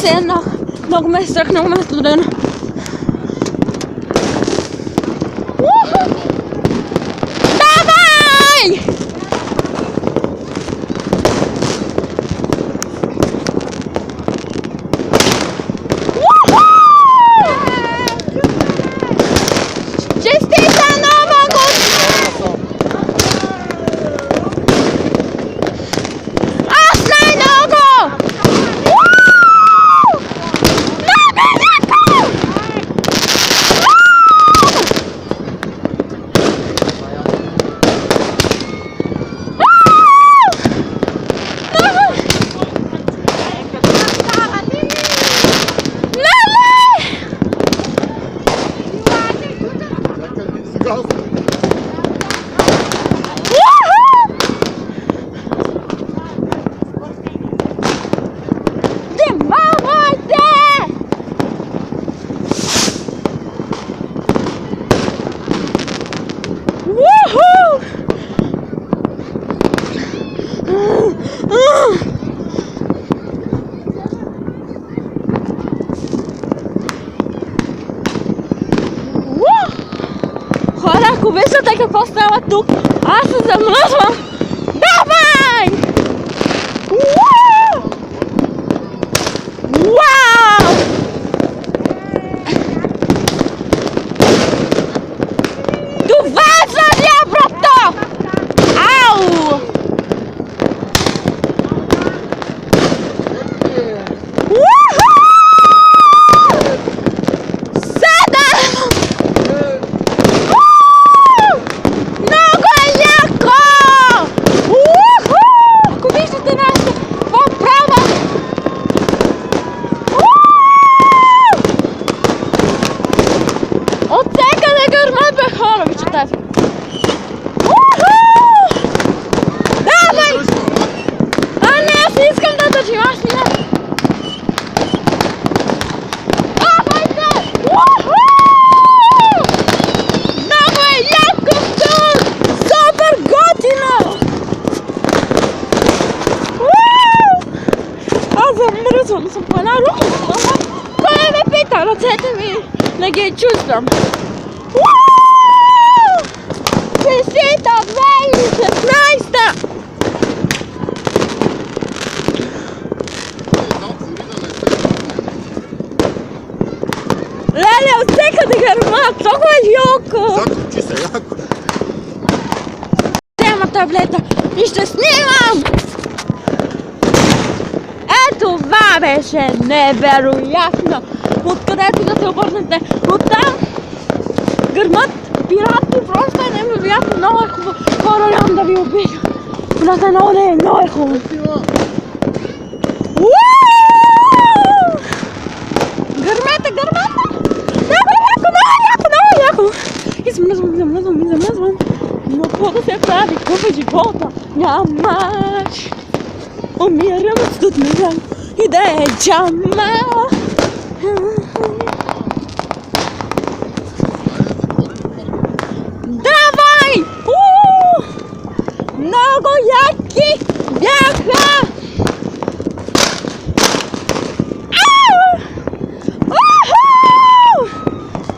se nog me straks nog met te doen. Dawaj! Čestita Nova godina! Asnaj nogo! Chłopaku, wiesz, że taka postała tu, a co zamrozła? Dawaj! Wow! Wow! Tu walcza, diablo to! Au! Dawaj! A nie, ściskam to, to ci właśnie. Dawaj te! Dawaj, Jakub tu! Super godzina! A zamrzło, są pana ruchu. Kolega mnie pyta, no co ty mi takie чувствам? Čestita 2016! Lelja, odsekati garmat, tako je jako! Zaključi se jako! Nema tableta, ništa snimam! Eto vaveše, nevjerojatno! Откъдето да се обърнете от там, гърмът, пиратни, просто е невероятно, много е хубаво. Хора, нямам да ви обичам. Просто много е хубаво. Гърмете! Много яко! И замръзвам. Но какво да се прави, какъв е живота? Нямаш. Умирам от студния и да е джама. Давай! Много яки бяха!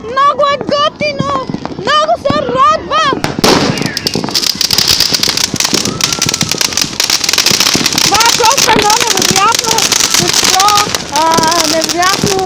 Много е готино! Много се радвам! Това е просто едно невероятно нещо, невероятно.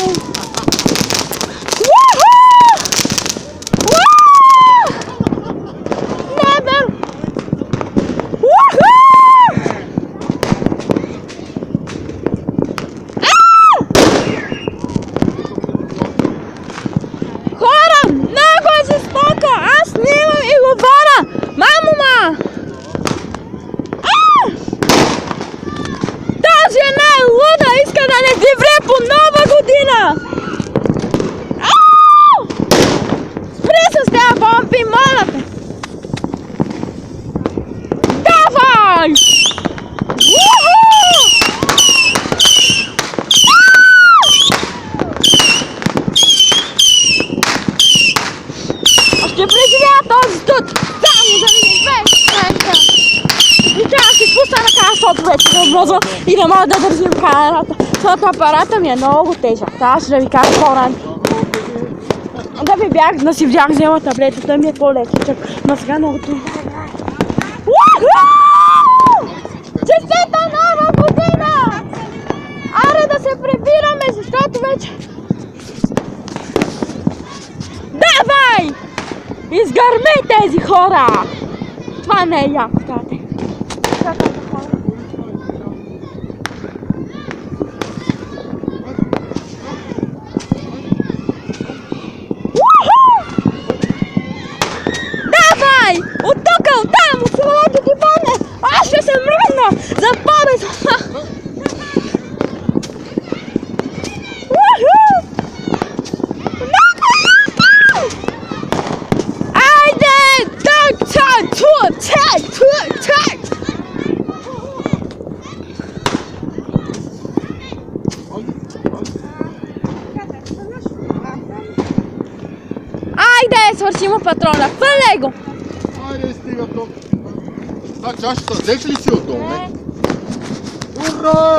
Ще преживея този студ, само да видим две. И трябва да си спуста на кара, защото вече се образва и не мога да държим камерата. Фотоапарата ми е много тежък. Аз ще ви кажа по-рано. Да ви бях, да си взях взема таблетата ми е по-лекичък. Но сега много трудно. Честита нова година! Аре да се прибираме, защото вече... Давай! Изгърми тези хора! Това не е яко, тате. Давай! От тук, от там, от самолето ти падне! Аз ще се мръдна за победа! Айде! Так, так, тук, так, тук, так! Айде, свършимо патрона, хвърляй го! Айде, стига то. А чашата, взеш ли си от долу? Ура!